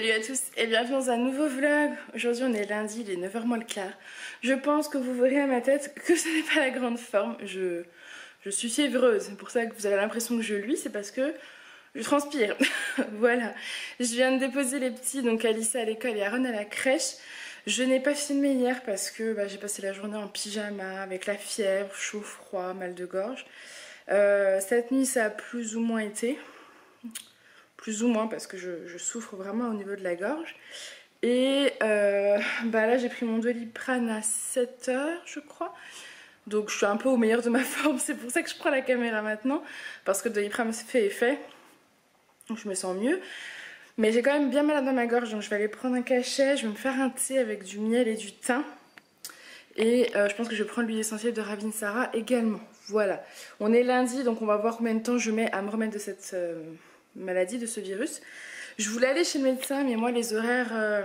Salut à tous et bienvenue dans un nouveau vlog. Aujourd'hui on est lundi, il est 9h moins le quart. Je pense que vous verrez à ma tête que ce n'est pas la grande forme. Je suis fiévreuse, c'est pour ça que vous avez l'impression que je luis, c'est parce que je transpire. Voilà, je viens de déposer les petits, donc Alice à l'école et Aaron à la crèche. Je n'ai pas filmé hier parce que j'ai passé la journée en pyjama avec la fièvre, chaud, froid, mal de gorge. Cette nuit ça a plus ou moins été. Plus ou moins parce que je souffre vraiment au niveau de la gorge. Et là j'ai pris mon Doliprane à 7h je crois. Donc je suis un peu au meilleur de ma forme, c'est pour ça que je prends la caméra maintenant. Parce que le Doliprane fait effet. Donc je me sens mieux. Mais j'ai quand même bien mal dans ma gorge, donc je vais aller prendre un cachet. Je vais me faire un thé avec du miel et du thym. Et je pense que je vais prendre l'huile essentielle de Ravinsara également. Voilà. On est lundi, donc on va voir combien de temps je mets à me remettre de cette maladie, de ce virus. Je voulais aller chez le médecin, mais moi les horaires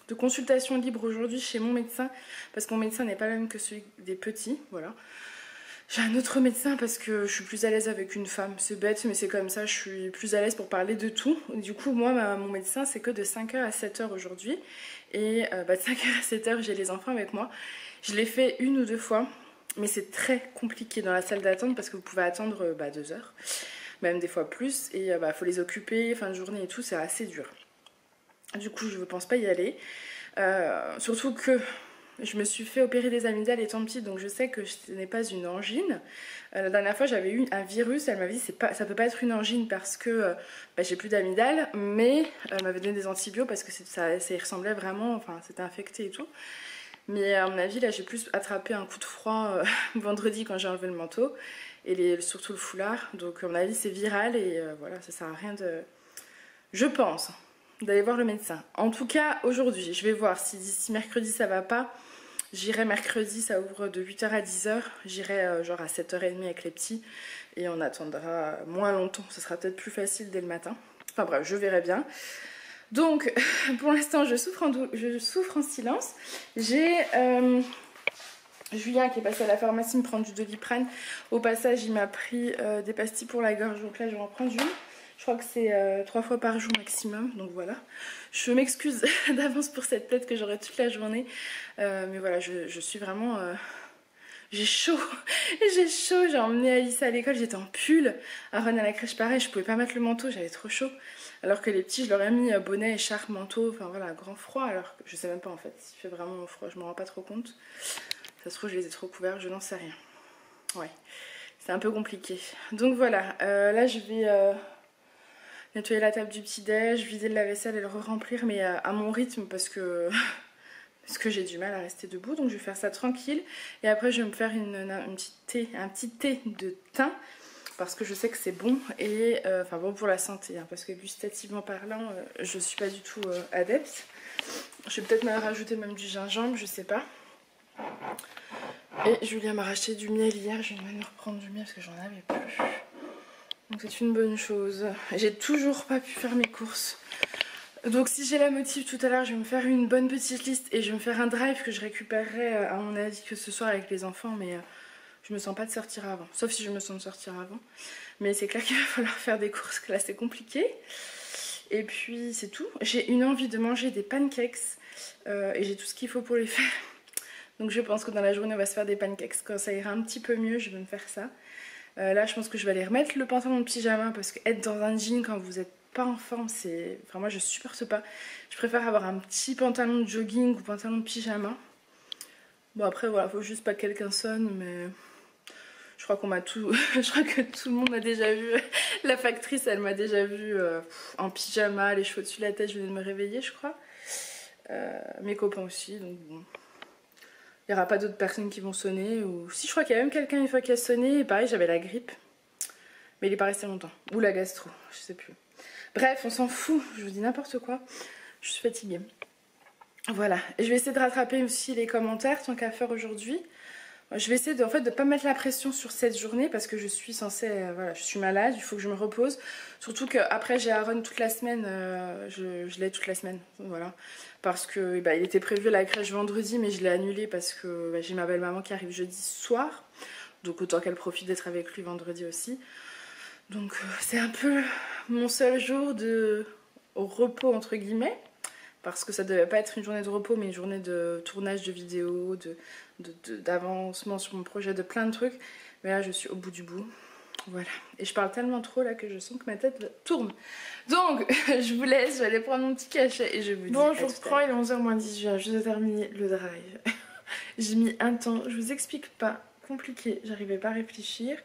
de consultation libre aujourd'hui chez mon médecin, parce que mon médecin n'est pas le même que celui des petits, voilà. J'ai un autre médecin parce que je suis plus à l'aise avec une femme, c'est bête mais c'est comme ça, je suis plus à l'aise pour parler de tout. Du coup moi mon médecin c'est que de 5h à 7h aujourd'hui, et de 5h à 7h j'ai les enfants avec moi. Je l'ai fait une ou deux fois, mais c'est très compliqué dans la salle d'attente parce que vous pouvez attendre 2 heures. Même des fois plus, et faut les occuper, fin de journée et tout, c'est assez dur. Du coup je ne pense pas y aller, surtout que je me suis fait opérer des amygdales étant petite, donc je sais que ce n'est pas une angine. La dernière fois j'avais eu un virus, elle m'avait dit ça peut pas être une angine parce que j'ai plus d'amygdales, mais elle m'avait donné des antibiotiques parce que ça y ressemblait vraiment, enfin c'était infecté et tout. Mais à mon avis là j'ai plus attrapé un coup de froid vendredi quand j'ai enlevé le manteau et surtout le foulard, donc à mon avis c'est viral et voilà, ça sert à rien de, je pense, d'aller voir le médecin. En tout cas aujourd'hui je vais voir si d'ici mercredi ça va pas. J'irai mercredi, ça ouvre de 8h à 10h, j'irai genre à 7h30 avec les petits et on attendra moins longtemps, ce sera peut-être plus facile dès le matin. Enfin bref, je verrai bien. Donc pour l'instant je souffre en silence. J'ai Julien qui est passé à la pharmacie me prendre du Doliprane. Au passage il m'a pris des pastilles pour la gorge, donc là je vais en prendre une. Je crois que c'est 3 fois par jour maximum, donc voilà. Je m'excuse d'avance pour cette tête que j'aurai toute la journée. Mais voilà, je suis vraiment... J'ai chaud, j'ai emmené Alice à l'école, j'étais en pull. Aaron à la crèche pareil, je pouvais pas mettre le manteau, j'avais trop chaud. Alors que les petits, je leur ai mis bonnet, écharpe, manteau, enfin voilà, grand froid. Alors que je sais même pas en fait, s'il fait vraiment froid, je m'en rends pas trop compte. Ça se trouve, je les ai trop couverts, je n'en sais rien. Ouais, c'est un peu compliqué. Donc voilà, là je vais... nettoyer la table du petit-déj, vider le lave-vaisselle et le re-remplir, mais à mon rythme parce que j'ai du mal à rester debout. Donc je vais faire ça tranquille. Et après je vais me faire un petit thé de thym parce que je sais que c'est bon et enfin bon pour la santé. Hein, parce que gustativement parlant, je suis pas du tout adepte. Je vais peut-être me rajouter même du gingembre, je sais pas. Et Julien m'a racheté du miel hier. Je vais maintenant reprendre du miel parce que j'en avais plus. Donc c'est une bonne chose. J'ai toujours pas pu faire mes courses. Donc si j'ai la motive tout à l'heure, je vais me faire une bonne petite liste et je vais me faire un drive que je récupérerai à mon avis que ce soir avec les enfants. Mais je me sens pas de sortir avant. Sauf si je me sens de sortir avant. Mais c'est clair qu'il va falloir faire des courses, que là c'est compliqué. Et puis c'est tout. J'ai une envie de manger des pancakes et j'ai tout ce qu'il faut pour les faire. Donc je pense que dans la journée on va se faire des pancakes. Quand ça ira un petit peu mieux, je vais me faire ça. Là je pense que je vais aller remettre le pantalon de pyjama parce que être dans un jean quand vous n'êtes pas en forme, c'est... Enfin moi je supporte pas. Je préfère avoir un petit pantalon de jogging ou pantalon de pyjama. Bon après voilà, faut juste pas que quelqu'un sonne, mais je crois qu'on m'a tout... je crois que tout le monde m'a déjà vu. La factrice elle m'a déjà vu en pyjama, les cheveux dessus la tête, je venais de me réveiller je crois. Mes copains aussi, donc bon... Il n'y aura pas d'autres personnes qui vont sonner. Ou si, je crois qu'il y a même quelqu'un une fois qui a sonné. Et pareil, j'avais la grippe. Mais il n'est pas resté longtemps. Ou la gastro, je sais plus. Bref, on s'en fout. Je vous dis n'importe quoi. Je suis fatiguée. Voilà. Et je vais essayer de rattraper aussi les commentaires tant qu'à faire aujourd'hui. Je vais essayer de ne pas mettre la pression sur cette journée parce que je suis censée... voilà, je suis malade. Il faut que je me repose. Surtout qu'après, j'ai Aaron toute la semaine. Je l'ai toute la semaine. Voilà. Parce que il était prévu à la crèche vendredi, mais je l'ai annulé parce que j'ai ma belle-maman qui arrive jeudi soir. Donc autant qu'elle profite d'être avec lui vendredi aussi. Donc c'est un peu mon seul jour de repos entre guillemets. parce que ça devait pas être une journée de repos mais une journée de tournage de vidéos, d'avancement sur mon projet, de plein de trucs. Mais là je suis au bout du bout. Voilà, et je parle tellement trop là que je sens que ma tête tourne. Donc je vous laisse, je vais aller prendre mon petit cachet et je vous dis bon, je vous reprends, il est 11h moins 10, je viens juste de terminer le drive. J'ai mis un temps, je vous explique pas, compliqué, j'arrivais pas à réfléchir.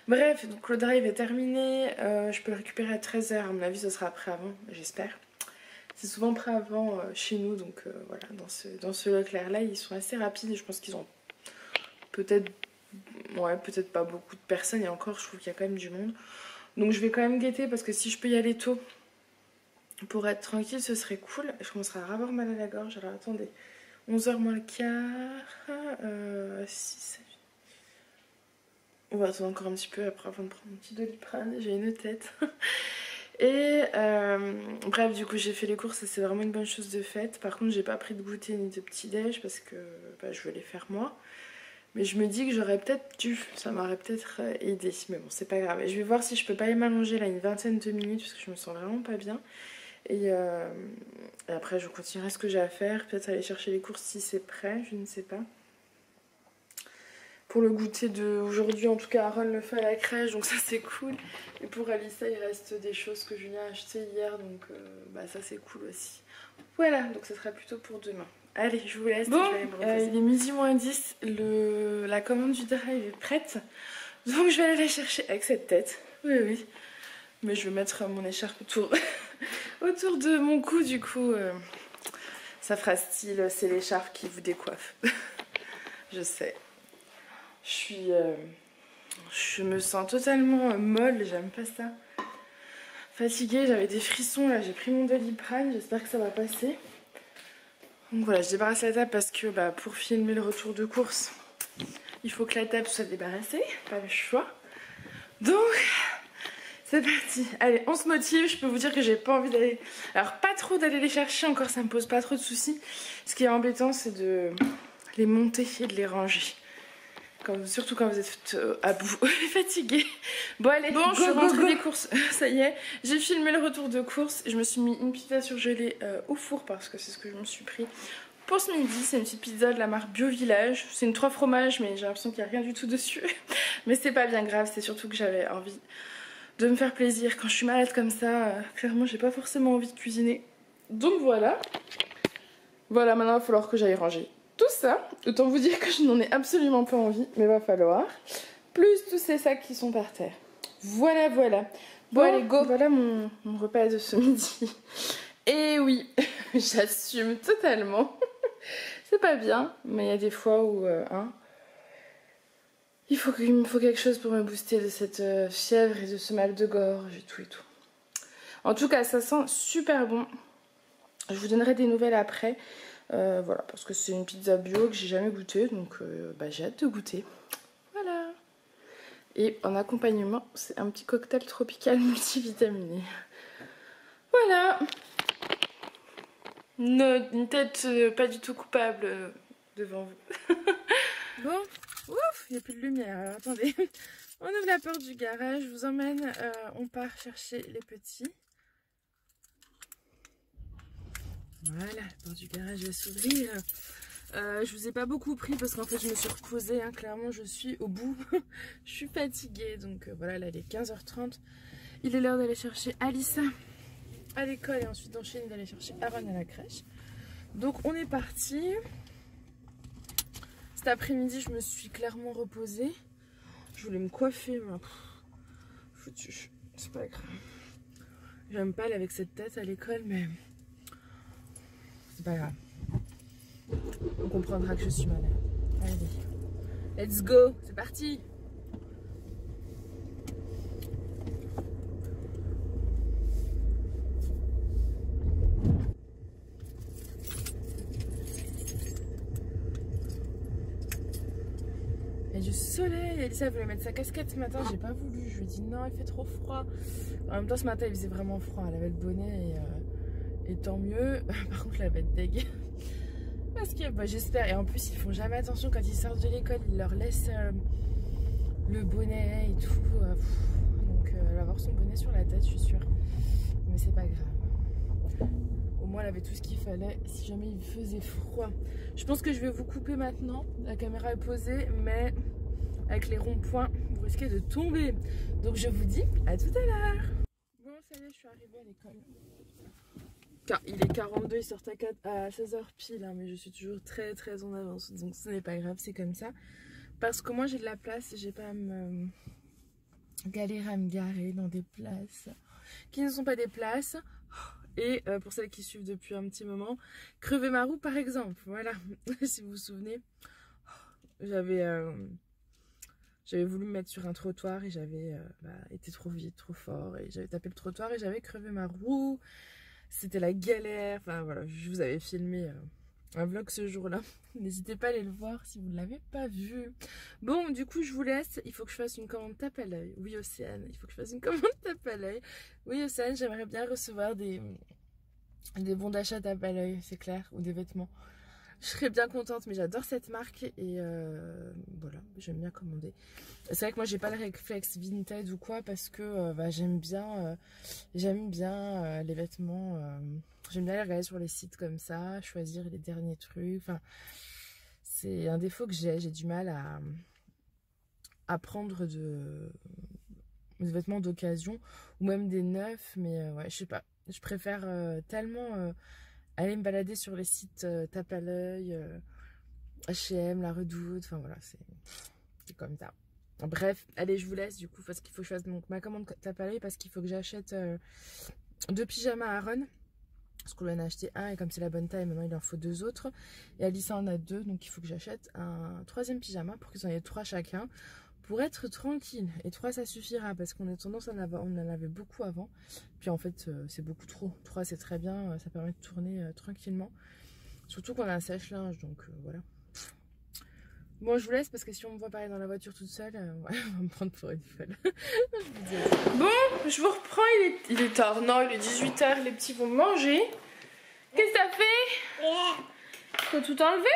Bref, donc le drive est terminé, je peux le récupérer à 13h, à mon avis ce sera après avant, j'espère. C'est souvent prêt avant chez nous, donc voilà, dans ce Leclerc là, ils sont assez rapides et je pense qu'ils ont peut-être... Ouais, peut-être pas beaucoup de personnes et encore je trouve qu'il y a quand même du monde. Donc je vais quand même guetter parce que si je peux y aller tôt pour être tranquille ce serait cool. Je commencerai à avoir mal à la gorge. Alors attendez, 11h moins le quart, 6, on va attendre encore un petit peu après avant de prendre mon petit Doliprane, j'ai une tête. Et bref, du coup j'ai fait les courses et c'est vraiment une bonne chose de faite. Par contre j'ai pas pris de goûter ni de petit déj parce que bah, je veux les faire moi. Mais je me dis que j'aurais peut-être dû, ça m'aurait peut-être aidé, mais bon c'est pas grave. Et je vais voir si je peux pas aller m'allonger là une vingtaine de minutes parce que je me sens vraiment pas bien. Et après je continuerai ce que j'ai à faire, peut-être aller chercher les courses si c'est prêt, je ne sais pas. Pour le goûter d'aujourd'hui, en tout cas Aaron le fait à la crèche, donc ça c'est cool. Et pour Alissa il reste des choses que Julien a achetées hier, donc bah, ça c'est cool aussi. Voilà, donc ça sera plutôt pour demain. Allez, je vous laisse. Bon, je vais aller me reposer. Il est midi moins 10, la commande du drive est prête. Donc je vais aller la chercher avec cette tête. Oui, oui. Mais je vais mettre mon écharpe autour de mon cou, du coup. Ça fera style, c'est l'écharpe qui vous décoiffe. Je sais. Je me sens totalement molle, j'aime pas ça. Fatiguée, j'avais des frissons là, j'ai pris mon Doliprane, j'espère que ça va passer. Donc voilà, je débarrasse la table parce que bah, pour filmer le retour de course, il faut que la table soit débarrassée, pas le choix. Donc, c'est parti. Allez, on se motive, je peux vous dire que j'ai pas envie d'aller... Alors pas trop d'aller les chercher, encore ça me pose pas trop de soucis. Ce qui est embêtant, c'est de les monter et de les ranger. Surtout quand vous êtes à bout et fatigué. Bon allez, bon, je suis rentrée des courses, ça y est. J'ai filmé le retour de course. Je me suis mis une pizza surgelée au four parce que c'est ce que je me suis pris pour ce midi. C'est une petite pizza de la marque Bio Village. C'est une 3 fromages mais j'ai l'impression qu'il n'y a rien du tout dessus. Mais c'est pas bien grave, c'est surtout que j'avais envie de me faire plaisir. Quand je suis malade comme ça, clairement j'ai pas forcément envie de cuisiner. Donc voilà. Voilà, maintenant il va falloir que j'aille ranger tout ça. Autant vous dire que je n'en ai absolument pas envie, mais va falloir. Plus tous ces sacs qui sont par terre. Voilà, voilà. Bon, allez, go. Voilà mon repas de ce midi. Et oui, j'assume totalement. C'est pas bien, mais il y a des fois où il me faut quelque chose pour me booster de cette fièvre et de ce mal de gorge et tout et tout. En tout cas, ça sent super bon. Je vous donnerai des nouvelles après. Voilà, parce que c'est une pizza bio que j'ai jamais goûté, donc bah, j'ai hâte de goûter. Voilà. Et en accompagnement, c'est un petit cocktail tropical multivitaminé. Voilà. Une tête pas du tout coupable devant vous. Bon, ouf, il n'y a plus de lumière. Alors attendez, on ouvre la porte du garage, je vous emmène, on part chercher les petits. Voilà, la porte du garage va s'ouvrir. Je vous ai pas beaucoup pris parce qu'en fait je me suis reposée, hein, clairement je suis au bout. Je suis fatiguée, donc voilà, là il est 15h30. Il est l'heure d'aller chercher Alissa à l'école et ensuite d'enchaîner d'aller chercher Aaron à la crèche. Donc on est parti. Cet après-midi je me suis clairement reposée. Je voulais me coiffer, mais foutu, c'est pas grave. J'aime pas aller avec cette tête à l'école, mais c'est pas grave. On comprendra que je suis malade. Allez, let's go, c'est parti. Il y a du soleil. Alissa voulait mettre sa casquette ce matin, j'ai pas voulu. Je lui ai dit non, il fait trop froid. En même temps, ce matin il faisait vraiment froid. Elle avait le bonnet et tant mieux. Par contre, elle avait être dégueu. Parce que bah, j'espère, et en plus ils font jamais attention quand ils sortent de l'école, ils leur laissent le bonnet et tout, donc elle va avoir son bonnet sur la tête, je suis sûre, mais c'est pas grave, au moins elle avait tout ce qu'il fallait si jamais il faisait froid. Je pense que je vais vous couper maintenant. La caméra est posée, mais avec les ronds-points, vous risquez de tomber. Donc je vous dis à tout à l'heure. Bon, ça y est, je suis arrivée à l'école. Car il est 42, il sort à 16h pile, hein, mais je suis toujours très en avance. Donc ce n'est pas grave, c'est comme ça. Parce que moi j'ai de la place, j'ai pas à me galérer à me garer dans des places qui ne sont pas des places. Et pour celles qui suivent depuis un petit moment, crever ma roue par exemple. Voilà, si vous vous souvenez, j'avais voulu me mettre sur un trottoir et j'avais été trop vite, trop fort. Et j'avais tapé le trottoir et j'avais crevé ma roue. C'était la galère. Enfin voilà, je vous avais filmé un vlog ce jour-là. N'hésitez pas à aller le voir si vous ne l'avez pas vu. Bon, du coup, je vous laisse. Il faut que je fasse une commande tape à l'œil. Oui, Océane, il faut que je fasse une commande tape à l'œil. Oui, Océane, j'aimerais bien recevoir des bons d'achat tape à l'œil, c'est clair, ou des vêtements. Je serais bien contente, mais j'adore cette marque et voilà, j'aime bien commander. C'est vrai que moi, j'ai pas le réflexe Vinted ou quoi parce que j'aime bien les vêtements. J'aime bien les regarder sur les sites comme ça, choisir les derniers trucs. Enfin, c'est un défaut que j'ai du mal à prendre des vêtements d'occasion ou même des neufs, mais ouais, je sais pas. Je préfère tellement aller me balader sur les sites tape à l'œil, H&M, La Redoute, enfin voilà, c'est comme ça. Bref, allez, je vous laisse du coup parce qu'il faut que je fasse donc ma commande tape à l'œil parce qu'il faut que j'achète 2 pyjamas à Aaron. Parce qu'on en a acheté un et comme c'est la bonne taille, maintenant il en faut 2 autres. Et Alissa en a 2, donc il faut que j'achète un 3e pyjama pour qu'ils en aient 3 chacun. Pour être tranquille. Et 3 ça suffira parce qu'on a tendance à on en avait beaucoup avant. Puis en fait c'est beaucoup trop. 3 c'est très bien, ça permet de tourner tranquillement. Surtout qu'on a un sèche-linge, donc voilà. Bon, je vous laisse parce que si on me voit parler dans la voiture toute seule, on va me prendre pour une folle. Bon, je vous reprends, il est tard. Non, il est 18 h, les petits vont manger. Qu'est-ce que t'as fait? Faut tout enlever?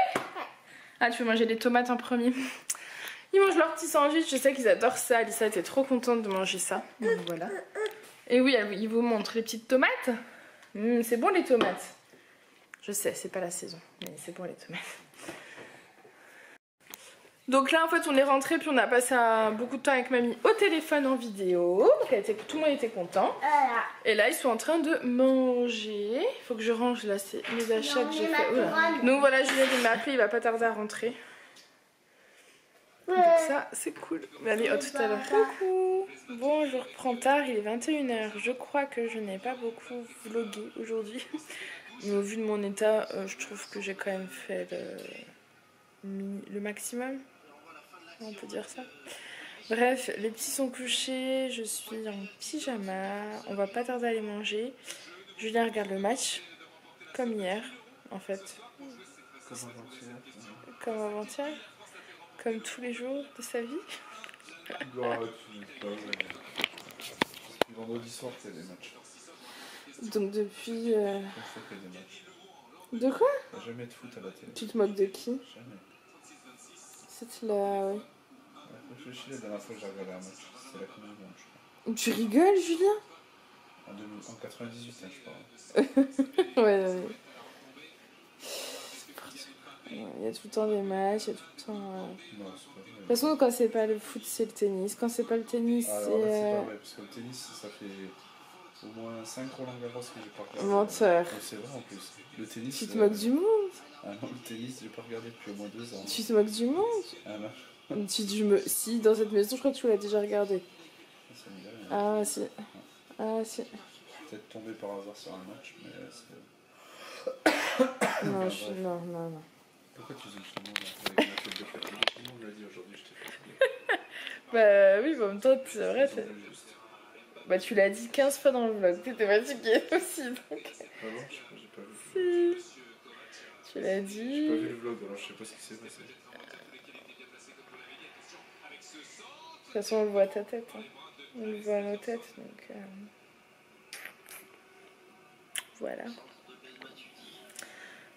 Ah, tu veux manger des tomates en premier? Ils mangent leur petit sandwich, je sais qu'ils adorent ça. Alissa était trop contente de manger ça. Donc voilà. Et oui, il vous montre les petites tomates. C'est bon les tomates. Je sais, c'est pas la saison, mais c'est bon les tomates. Donc là en fait on est rentré puis on a passé beaucoup de temps avec mamie au téléphone en vidéo. Donc tout le monde était content. Et là ils sont en train de manger. Il faut que je range là, c'est les achats que j'ai fait. Donc voilà, Julien il m'a appelé, il va pas tarder à rentrer. Donc ça c'est cool. Mais allez, à tout à l'heure. Coucou. Bon, je reprends tard, il est 21 h. Je crois que je n'ai pas beaucoup vlogué aujourd'hui. Mais au vu de mon état, je trouve que j'ai quand même fait le maximum. On peut dire ça. Bref, les petits sont couchés, je suis en pyjama, on va pas tarder à aller manger. Julien regarde le match, comme hier, en fait. Comme avant-hier. Comme tous les jours de sa vie. Vendredi soir, c'est des matchs. Donc depuis... De quoi? Jamais de foot à la télé. Tu te moques de qui? Jamais. C'était la... Ouais. Je suis la dernière fois que j'ai regardé un match. C'était la Coupe du Monde, je crois. Tu rigoles, Julien? En 98, hein, je crois. Ouais. Il y a tout le temps des matchs, il y a tout le temps... Non, c'est pas vrai. De toute façon, quand c'est pas le foot, c'est le tennis. Quand c'est pas le tennis, alors, c'est... là, c'est pas vrai, parce que le tennis, ça fait au moins 5 Roland Garros que j'ai pas regardé. Menteur. C'est vrai en plus. Le tennis... Tu te moques du monde? Ah non, le tennis, j'ai pas regardé depuis au moins 2 ans. Tu te moques du monde? Ah non. Si, dans cette maison, je crois que tu l'as déjà regardé. Ça me dit rien. Ah, si. Ah, si. Peut-être tombé par hasard sur un match, mais c'est... Non. Pourquoi tu zoomes sur moi là, avec ma tête de fatigué? Tout le monde l'a dit aujourd'hui, je t'ai fatigué. Bah oui, en même temps, c'est vrai. Bah tu l'as dit 15 fois dans le vlog, t'étais fatiguée aussi, donc... Ah bon, j'ai pas vu. Si. Tu l'as dit... J'ai pas vu le vlog, alors je sais pas ce qui s'est passé. De toute façon, on le voit à ta tête. Hein. On le voit à nos têtes, donc... Voilà.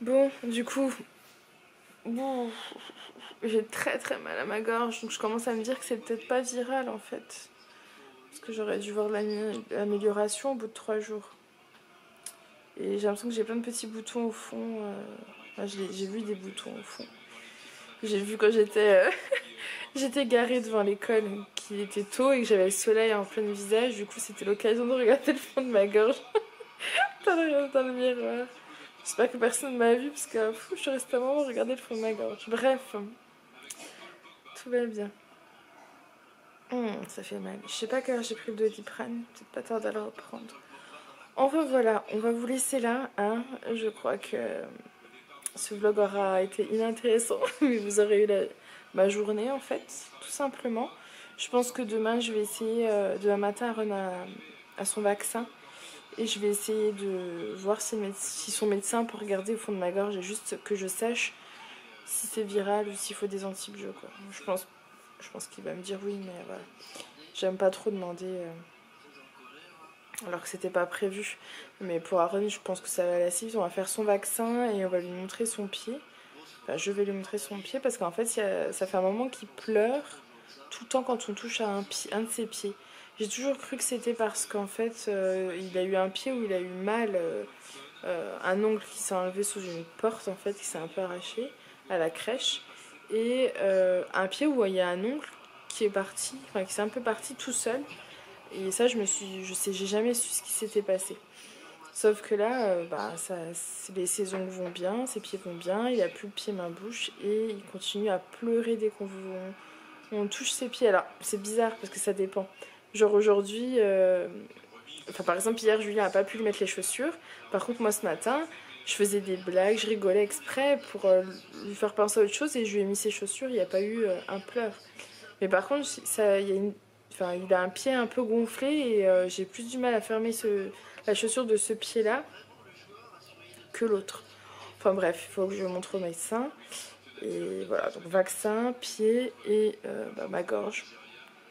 Bon, du coup... Bon, j'ai très mal à ma gorge, donc je commence à me dire que c'est peut-être pas viral, en fait. Parce que j'aurais dû voir l'amélioration au bout de 3 jours. Et j'ai l'impression que j'ai plein de petits boutons au fond. J'ai vu des boutons au fond. J'ai vu quand j'étais garée devant l'école, qu'il était tôt et que j'avais le soleil en plein visage. Du coup, c'était l'occasion de regarder le fond de ma gorge dans le miroir. J'espère que personne m'a vu parce que je suis restée un moment à regarder le fond de ma gorge. Bref, tout va bien. Ça fait mal. Je sais pas quand j'ai pris le Doliprane, peut-être pas tard à le reprendre. Enfin voilà, on va vous laisser là. Hein. Je crois que ce vlog aura été inintéressant, mais vous aurez eu ma journée en fait, tout simplement. Je pense que demain, je vais essayer, demain matin, Aaron a son vaccin. Et je vais essayer de voir si son médecin peut regarder au fond de ma gorge et juste que je sache si c'est viral ou s'il faut des antibiotiques. Je pense qu'il va me dire oui, mais voilà. J'aime pas trop demander alors que c'était pas prévu. Mais pour Aaron, je pense que ça va aller assez vite. On va faire son vaccin et on va lui montrer son pied. Enfin, je vais lui montrer son pied parce qu'en fait, ça fait un moment qu'il pleure tout le temps quand on touche à un de ses pieds. J'ai toujours cru que c'était parce qu'en fait, il a eu un pied où il a eu mal, un ongle qui s'est enlevé sous une porte, en fait, qui s'est un peu arraché à la crèche. Et un pied où il y a un ongle qui est parti, enfin qui s'est un peu parti tout seul. Et ça, j'ai jamais su ce qui s'était passé. Sauf que là, ses ongles vont bien, ses pieds vont bien, il a plus le pied main bouche et il continue à pleurer dès on touche ses pieds. Alors, c'est bizarre parce que ça dépend. Genre aujourd'hui, par exemple, hier, Julien n'a pas pu lui mettre les chaussures. Par contre, moi, ce matin, je faisais des blagues, je rigolais exprès pour lui faire penser à autre chose et je lui ai mis ses chaussures, il n'y a pas eu un pleur. Mais par contre, il a un pied un peu gonflé et j'ai plus du mal à fermer la chaussure de ce pied-là que l'autre. Enfin bref, il faut que je montre au médecin. Et voilà, donc vaccin, pied et ma gorge.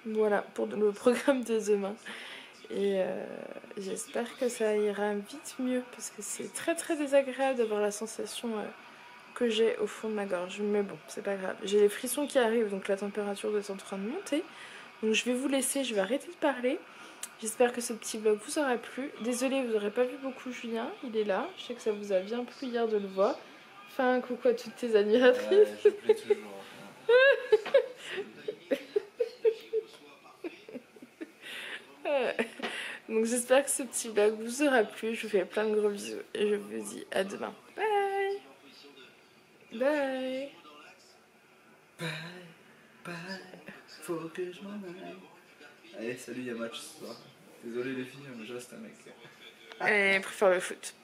Voilà pour le programme de demain. Et j'espère que ça ira vite mieux parce que c'est très très désagréable d'avoir la sensation que j'ai au fond de ma gorge. Mais bon, c'est pas grave. J'ai les frissons qui arrivent, donc la température est en train de monter. Donc je vais vous laisser, je vais arrêter de parler. J'espère que ce petit vlog vous aura plu. Désolée, vous n'aurez pas vu beaucoup Julien, il est là. Je sais que ça vous a bien plu hier de le voir. Enfin, un coucou à toutes tes admiratrices. Je plais toujours. Donc j'espère que ce petit vlog vous aura plu. Je vous fais plein de gros bisous et je vous dis à demain. Bye. Bye. Bye, bye, faut que je m'en aille. Allez, salut, il y a match ce soir. Désolé les filles, mais je reste un mec. Et préfère le foot.